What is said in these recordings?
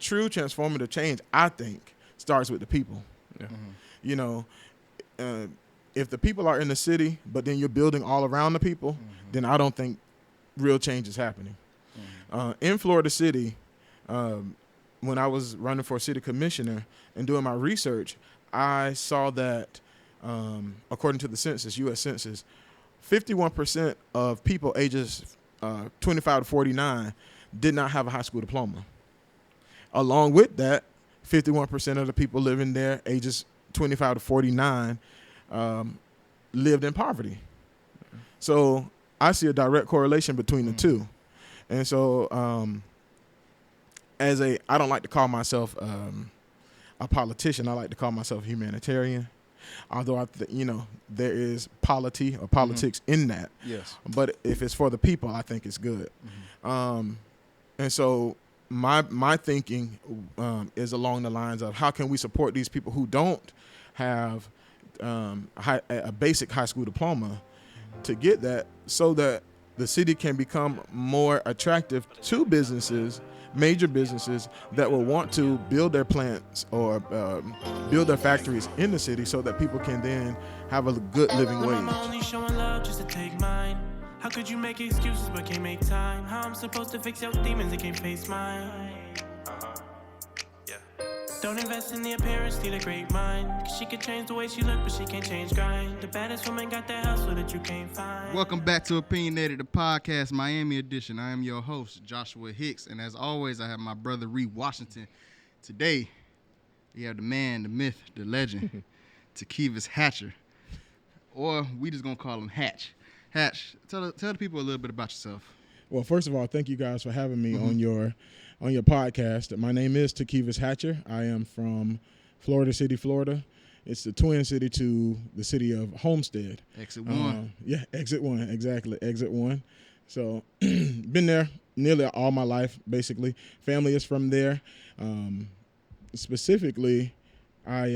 true transformative change, I think, starts with the people. Yeah. You know, if the people are in the city, but then you're building all around the people, then I don't think real change is happening. In Florida City, when I was running for city commissioner and doing my research, I saw that, according to the census, U.S. Census, 51% of people ages 25 to 49 did not have a high school diploma. Along with that, 51% of the people living there, ages 25 to 49, lived in poverty. So I see a direct correlation between the two. And so I don't like to call myself a politician. I like to call myself a humanitarian. Although, there is politics in that. Yes. But if it's for the people, I think it's good. And so my thinking is along the lines of how can we support these people who don't have a basic high school diploma to get that, so that the city can become more attractive to businesses, major businesses that will want to build their plants or build their factories in the city, so that people can then have a good living wage. I'm only showing love just to take mine. How could you make excuses but can't make time? How I'm supposed to fix your demons that can't face mine? Don't invest in the appearance, need a great mind. Cause she can change the way she look, but she can't change grind. The baddest woman got that hustle that you can't find. Welcome back to Opinionated, the podcast, Miami edition. I am your host, Joshua Hicks, and as always, I have my brother, Reed Washington. Today, we have the man, the myth, the legend, Takevess Hatcher, or we just gonna call him Hatch. Hatch, tell the people a little bit about yourself. Well, first of all, thank you guys for having me on your podcast. My name is Takevess Hatcher. I am from Florida City, Florida. It's the twin city to the city of Homestead. Exit 1. Exit 1, exactly. Exit 1. So been there nearly all my life, basically. Family is from there. Specifically, I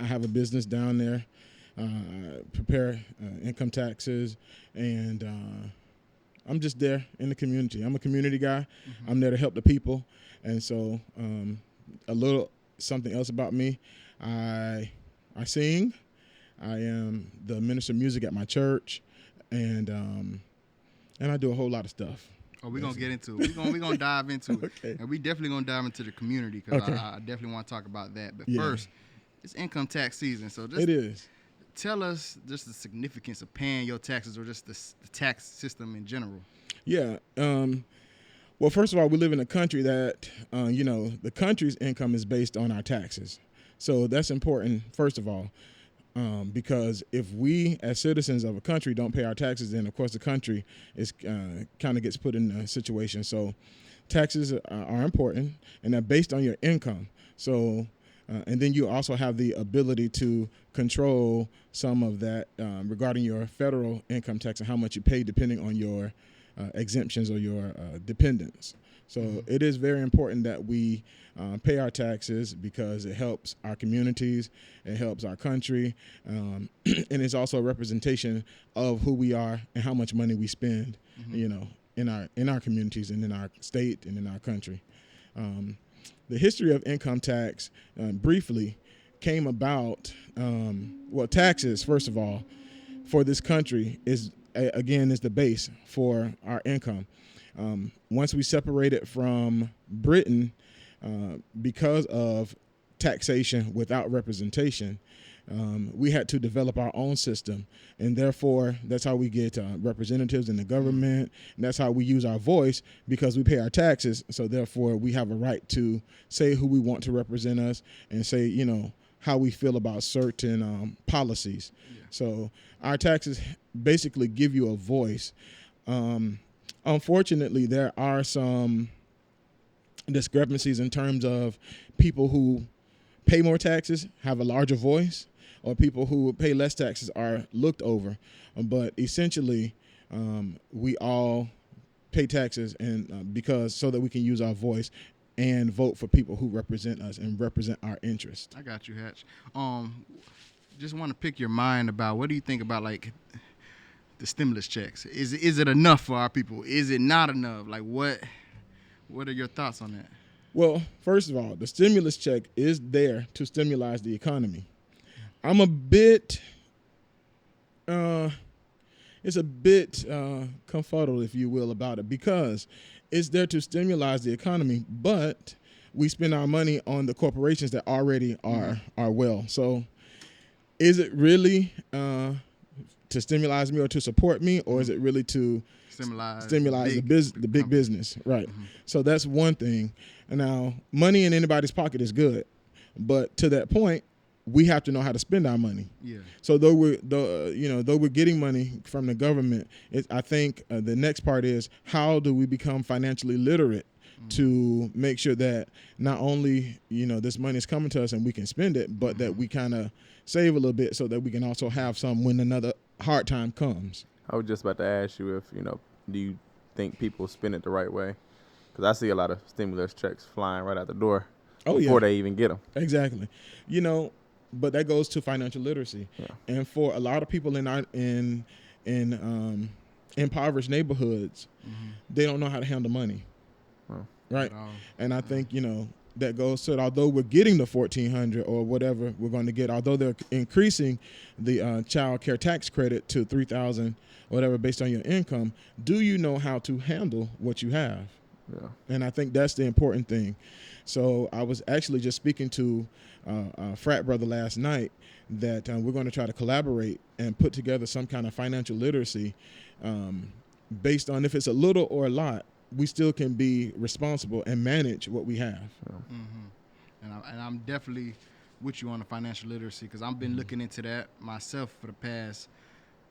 have a business down there. Prepare income taxes, and I'm just there in the community. I'm a community guy. I'm there to help the people. And so a little something else about me. I sing. I am the minister of music at my church, and I do a whole lot of stuff. Oh, we're going to get into it. We're going to dive into it. Okay. And we definitely going to dive into the community, because Okay. I definitely want to talk about that. But Yeah. first, it's income tax season. So just It is. tell us just the significance of paying your taxes, or just the tax system in general. Yeah. Well, first of all, we live in a country that, the country's income is based on our taxes. So that's important, first of all, because if we as citizens of a country don't pay our taxes, then, of course, the country is kind of gets put in a situation. So taxes are important, and they're based on your income. So and then you also have the ability to control some of that regarding your federal income tax and how much you pay depending on your exemptions or your dependents. So it is very important that we pay our taxes, because it helps our communities, it helps our country, and it's also a representation of who we are and how much money we spend, in our communities and in our state and in our country. The history of income tax, briefly, came about, taxes, first of all, for this country is the base for our income. Once we separated from Britain, because of taxation without representation, we had to develop our own system, and therefore that's how we get representatives in the government, and that's how we use our voice, because we pay our taxes. So therefore we have a right to say who we want to represent us and say, how we feel about certain policies. Yeah. So our taxes basically give you a voice. Unfortunately, there are some discrepancies in terms of people who pay more taxes have a larger voice, or people who pay less taxes are looked over. But essentially, we all pay taxes, and so that we can use our voice and vote for people who represent us and represent our interests. I got you, Hatch. Just want to pick your mind about, what do you think about, like, the stimulus checks? Is it enough for our people? Is it not enough? Like, what What are your thoughts on that? Well, first of all, the stimulus check is there to stimulate the economy. I'm a bit, it's a bit confuddled, if you will, about it, because it's there to stimulate the economy, but we spend our money on the corporations that already are well. So is it really to stimulate me or to support me, or is it really to stimulate the big business? Right. So that's one thing. And now, money in anybody's pocket is good, but to that point, we have to know how to spend our money. Yeah. So though we're getting money from the government, I think the next part is, how do we become financially literate to make sure that not only this money is coming to us and we can spend it, but that we kind of save a little bit so that we can also have some when another hard time comes. I was just about to ask you if do you think people spend it the right way? Because I see a lot of stimulus checks flying right out the door before they even get them. Exactly. But that goes to financial literacy. Yeah. And for a lot of people in impoverished neighborhoods, they don't know how to handle money. Right. And I think, that goes to it. Although we're getting the $1,400 or whatever we're going to get, although they're increasing the child care tax credit to $3,000, whatever, based on your income, do you know how to handle what you have? Yeah. And I think that's the important thing. So I was actually just speaking to a frat brother last night that we're going to try to collaborate and put together some kind of financial literacy based on, if it's a little or a lot, we still can be responsible and manage what we have. And I'm definitely with you on the financial literacy, because I've been looking into that myself for the past,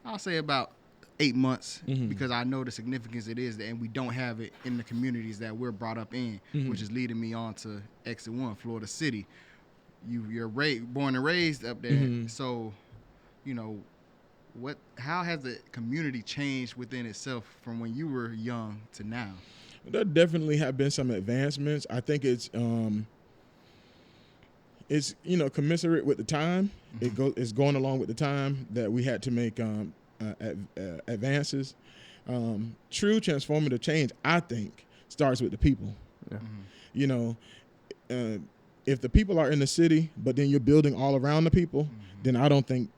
I'll say about 8 months, because I know the significance it is, and we don't have it in the communities that we're brought up in, which is leading me on to Exit 1, Florida City. You're born and raised up there, so how has the community changed within itself from when you were young to now? There definitely have been some advancements. I think it's commensurate with the time. It's going along with the time that we had to make advances. True transformative change, I think, starts with the people. If the people are in the city, but then you're building all around the people, then I don't think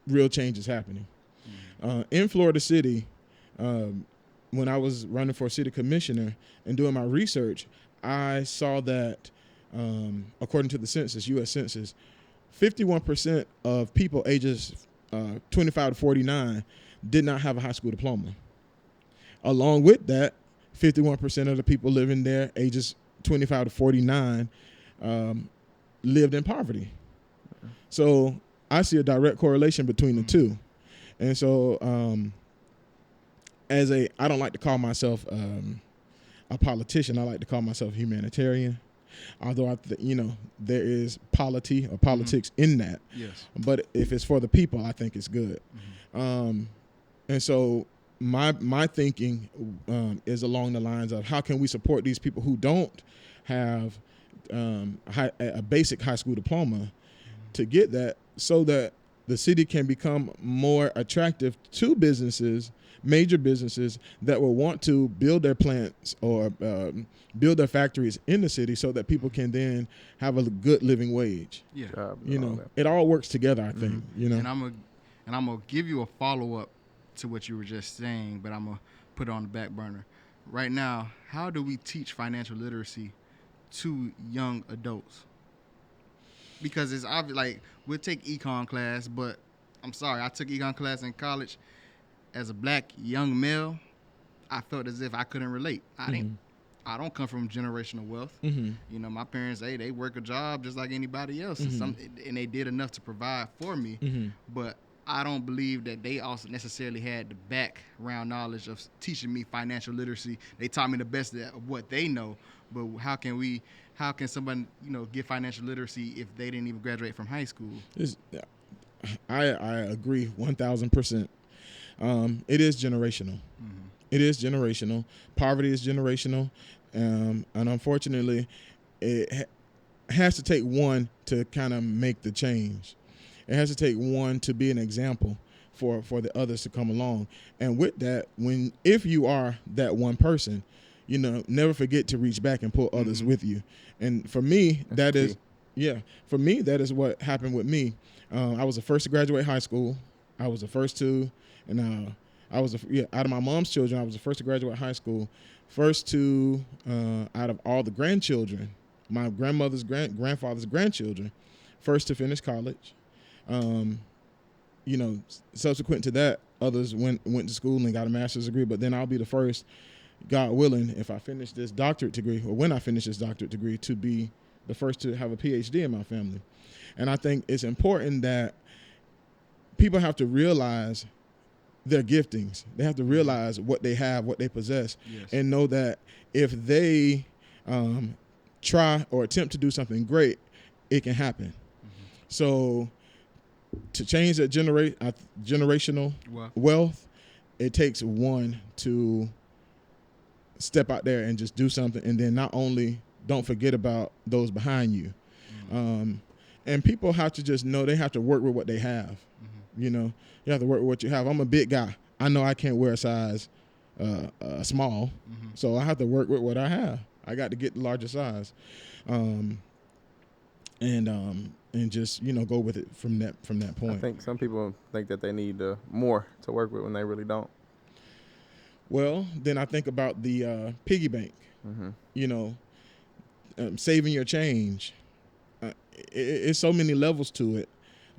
real change is happening. In Florida City, when I was running for city commissioner and doing my research, I saw that, according to the census, U.S. Census, 51% of people ages 25 to 49 did not have a high school diploma. Along with that, 51% of the people living there, ages 25 to 49, lived in poverty. So I see a direct correlation between the two. And so I don't like to call myself a politician. I like to call myself a humanitarian. Although, there is politics in that. Yes. But if it's for the people, I think it's good. And so my thinking is along the lines of, how can we support these people who don't have a basic high school diploma to get that, so that the city can become more attractive to businesses, major businesses that will want to build their plants or build their factories in the city, so that people can then have a good living wage. Yeah, it all works together, I think. And I'm gonna give you a follow up to what you were just saying, but I'm gonna put it on the back burner. Right now, how do we teach financial literacy to young adults? Because it's obvious, like, we'll take econ class, but I'm sorry, I took econ class in college. As a black young male, I felt as if I couldn't relate. I don't come from generational wealth. My parents, they work a job just like anybody else, and they did enough to provide for me. But I don't believe that they also necessarily had the background knowledge of teaching me financial literacy. They taught me the best of what they know, but how can somebody, get financial literacy if they didn't even graduate from high school? I agree 1,000%. It is generational. It is generational. Poverty is generational. And unfortunately, it has to take one to kind of make the change. It has to take one to be an example for the others to come along. And with that, if you are that one person, never forget to reach back and pull others with you. And for me, that is what happened with me. I was the first to graduate high school. I was the first to, and out of my mom's children, I was the first to graduate high school. First to, out of all the grandchildren, my grandmother's grandfather's grandchildren, first to finish college. Subsequent to that, others went to school and got a master's degree, but then I'll be the first, God willing, if I finish this doctorate degree, or when I finish this doctorate degree, to be the first to have a PhD in my family. And I think it's important that people have to realize their giftings. They have to realize what they have, what they possess, and know that if they try or attempt to do something great, it can happen. So to change that generational wealth, it takes one to step out there and just do something, and then not only don't forget about those behind you. And people have to just know they have to work with what they have. You have to work with what you have. I'm a big guy. I know I can't wear a size small, so I have to work with what I have. I got to get the larger size, and just go with it from that point. I think some people think that they need more to work with when they really don't. Well, then I think about the piggy bank. Saving your change. It's so many levels to it,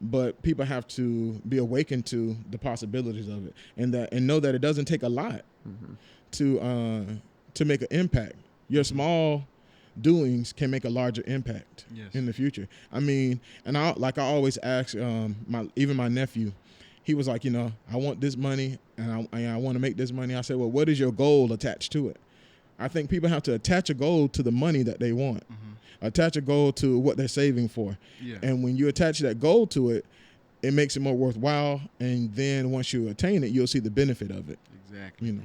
but people have to be awakened to the possibilities of it, and know that it doesn't take a lot to make an impact. Your small doings can make a larger impact in the future. I mean, and I always ask my nephew. He was like, I want this money and I want to make this money. I said, well, what is your goal attached to it? I think people have to attach a goal to the money that they want. Attach a goal to what they're saving for. And when you attach that goal to it, it makes it more worthwhile. And then once you attain it, you'll see the benefit of it. Exactly.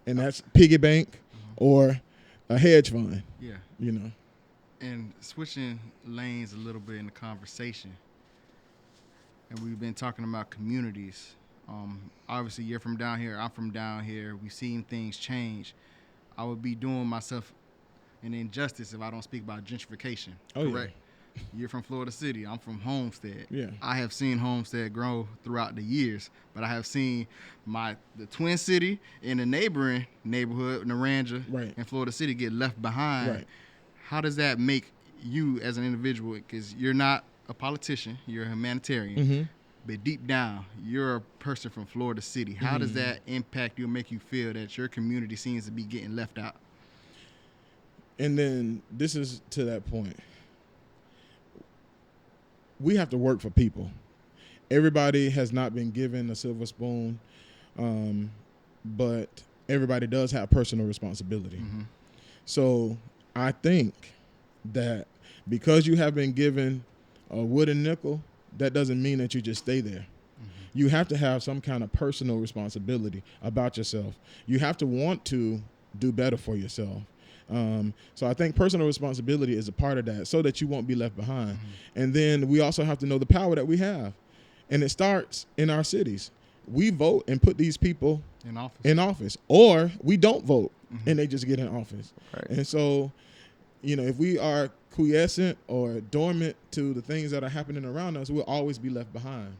And that's piggy bank or a hedge fund. And switching lanes a little bit in the conversation, and we've been talking about communities. Obviously, you're from down here. I'm from down here. We've seen things change. I would be doing myself an injustice if I don't speak about gentrification. Correct? Yeah. You're from Florida City. I'm from Homestead. Yeah. I have seen Homestead grow throughout the years, but I have seen the Twin City and the neighboring neighborhood, Naranja, and Florida City, get left behind. Right. How does that make you as an individual? Because you're not a politician, you're a humanitarian, but deep down, you're a person from Florida City. How does that impact you and make you feel that your community seems to be getting left out? And then this is to that point. We have to work for people. Everybody has not been given a silver spoon, but everybody does have personal responsibility. So I think that because you have been given a wooden nickel, that doesn't mean that you just stay there. You have to have some kind of personal responsibility about yourself. You have to want to do better for yourself. So I think personal responsibility is a part of that, so that you won't be left behind. And then we also have to know the power that we have. And it starts in our cities. We vote and put these people in office, or we don't vote and they just get in office. Right. And so, if we are quiescent or dormant to the things that are happening around us, we'll always be left behind.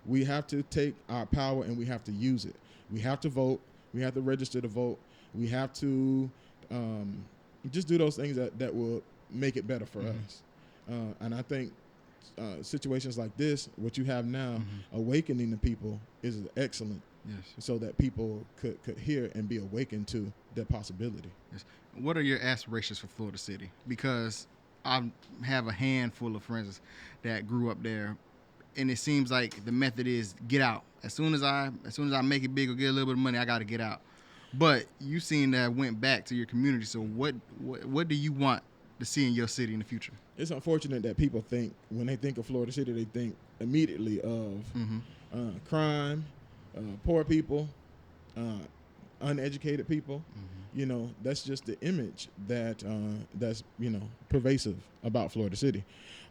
We have to take our power and we have to use it. We have to vote. We have to register to vote. We have to just do those things that will make it better for us. And I think situations like this, what you have now, awakening the people, is excellent. So that people could hear and be awakened to that possibility. What are your aspirations for Florida City? Because I have a handful of friends that grew up there, and it seems like the method is get out. As soon as I make it big or get a little bit of money, I got to get out. But you seen that went back to your community. So what do you want to see in your city in the future? It's unfortunate that people think, when they think of Florida City, they think immediately of crime, poor people, uneducated people. That's just the image that's pervasive about Florida City.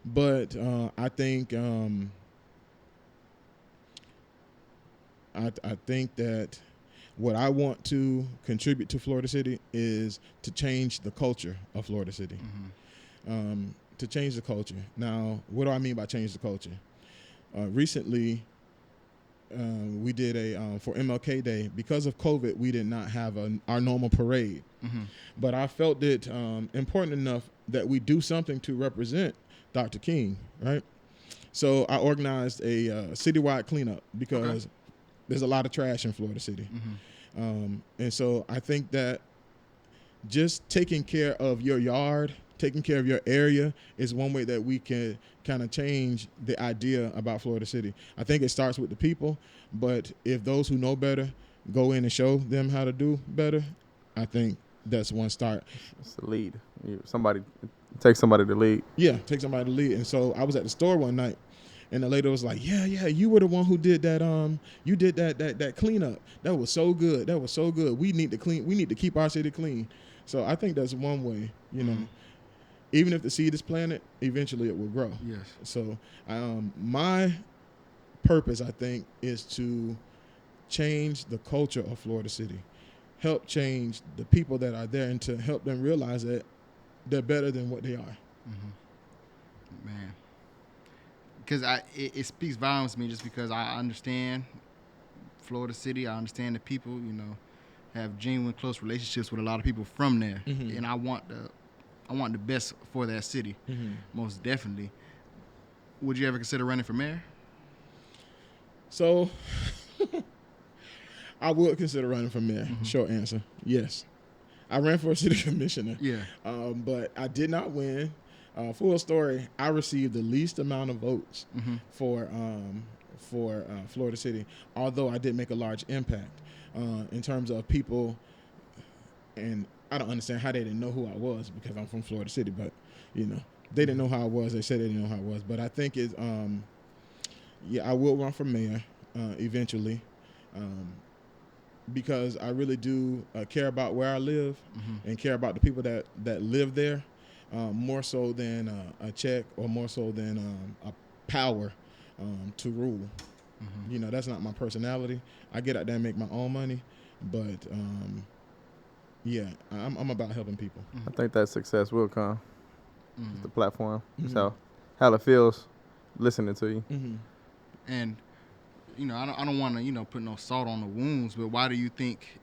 But I think I think that what I want to contribute to Florida City is to change the culture of Florida City. To change the culture. Now, what do I mean by change the culture? Recently, we did for MLK Day. Because of COVID, we did not have our normal parade. But I felt it important enough that we do something to represent Dr. King, right? So I organized a citywide cleanup because there's a lot of trash in Florida City. And so I think that just taking care of your yard, taking care of your area is one way that we can kind of change the idea about Florida City. I think it starts with the people, but if those who know better go in and show them how to do better, I think that's one start. It's the lead. Take somebody to lead. Yeah, take somebody to lead. And so I was at the store one night, and the lady was like, yeah, you were the one who did that. You did that cleanup. That was so good. That was so good. We need to keep our city clean. So I think that's one way, you know. Even if the seed is planted, eventually it will grow. Yes. So my purpose, I think, is to change the culture of Florida City, help change the people that are there, and to help them realize that they're better than what they are. Man. Because it speaks volumes to me just because I understand Florida City. I understand the people, you know, have genuine close relationships with a lot of people from there. And I want the best for that city, most definitely. Would you ever consider running for mayor? So, I would consider running for mayor. Short answer, yes. I ran for a city commissioner. Yeah. But I did not win. Full story, I received the least amount of votes for Florida City, although I did make a large impact in terms of people. And I don't understand how they didn't know who I was because I'm from Florida City, but, you know, they didn't know how I was. They said they didn't know how I was. But I think I will run for mayor eventually because I really do care about where I live and care about the people that live there more so than a check or more so than a power to rule. You know, that's not my personality. I get out there and make my own money, but yeah, I'm about helping people. I think that success will come. The platform. So how it feels listening to you. And, you know, I don't want to, you know, put no salt on the wounds, but why do you think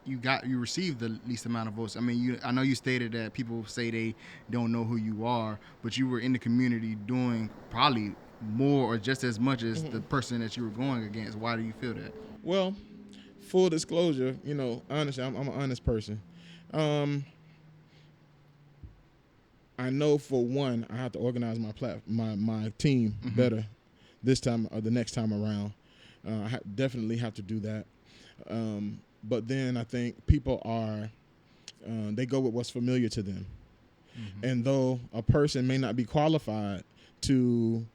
you received the least amount of votes? I mean, I know you stated that people say they don't know who you are, but you were in the community doing probably more or just as much as the person that you were going against. Why do you feel that? Well, full disclosure, you know, honestly, I'm an honest person. I know for one, I have to organize my team better this time or the next time around. I definitely have to do that. But then I think people they go with what's familiar to them. And though a person may not be qualified to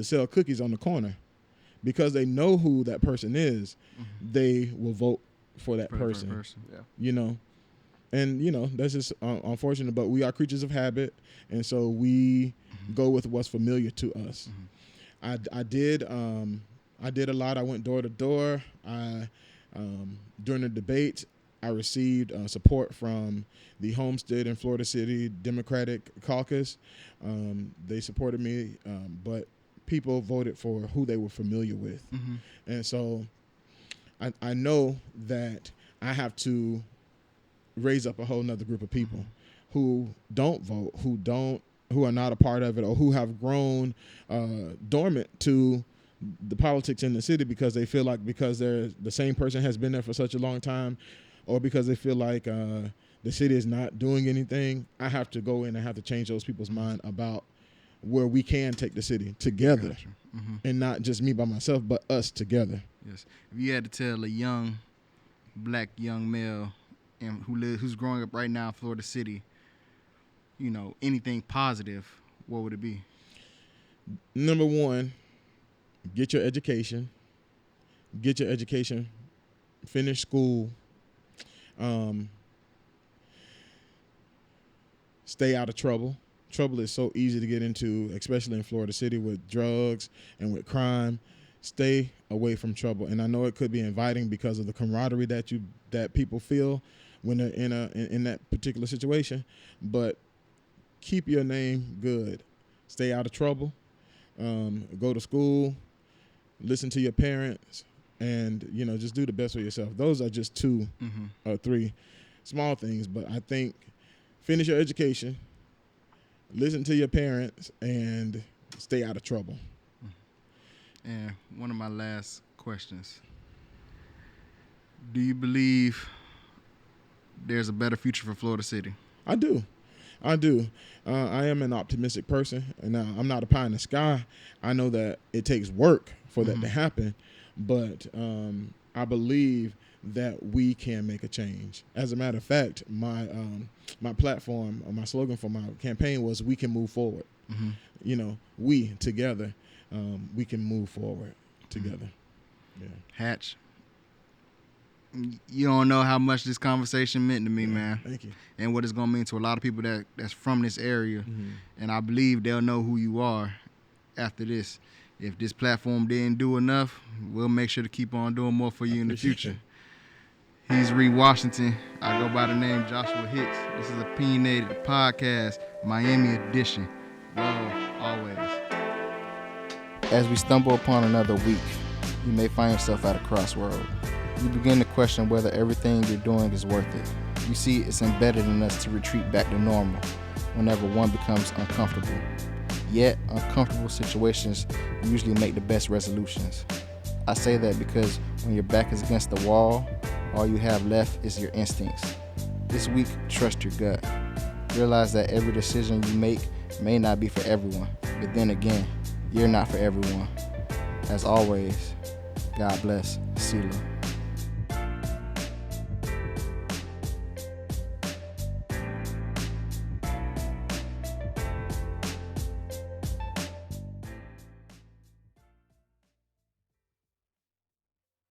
sell cookies on the corner, because they know who that person is, they will vote for that person. Yeah. You know, and you know that's just unfortunate. But we are creatures of habit, and so we go with what's familiar to us. I did a lot. I went door to door. During the debates, I received support from the Homestead in Florida City Democratic Caucus. They supported me, but people voted for who they were familiar with. And so I know that I have to raise up a whole nother group of people who don't vote, who are not a part of it, or who have grown dormant to the politics in the city because they feel like because the same person has been there for such a long time, or because they feel like the city is not doing anything. I have to go in and have to change those people's mind about where we can take the city together, and not just me by myself, but us together. Yes. If you had to tell a black young male who's growing up right now in Florida City, you know, anything positive, what would it be? Number one, get your education. Finish school. Stay out of trouble. Trouble is so easy to get into, especially in Florida City with drugs and with crime. stay away from trouble. And I know it could be inviting because of the camaraderie that people feel when they're in that particular situation, but keep your name good. Stay out of trouble. Go to school. Listen to your parents, and just do the best for yourself. Those are just 2 or 3 small things, but I think finish your education, listen to your parents, and stay out of trouble. And one of my last questions: do you believe there's a better future for Florida City? I do. I am an optimistic person, and I'm not a pie in the sky. I know that it takes work for that to happen, but I believe that we can make a change. As a matter of fact, my platform, or my slogan for my campaign was "We can move forward." We together, we can move forward together. Yeah. Hatch, you don't know how much this conversation meant to me, man. Thank you. And what it's gonna mean to a lot of people that's from this area. And I believe they'll know who you are after this. If this platform didn't do enough, we'll make sure to keep on doing more for you in the future. He's Reed Washington. I go by the name Joshua Hicks. This is Opinionated, the podcast, Miami edition. Love, always. As we stumble upon another week, you may find yourself at a crossroad. You begin to question whether everything you're doing is worth it. You see, it's embedded in us to retreat back to normal whenever one becomes uncomfortable. Yet, uncomfortable situations usually make the best resolutions. I say that because when your back is against the wall, all you have left is your instincts. This week, trust your gut. Realize that every decision you make may not be for everyone, but then again, you're not for everyone. As always, God bless. Selah.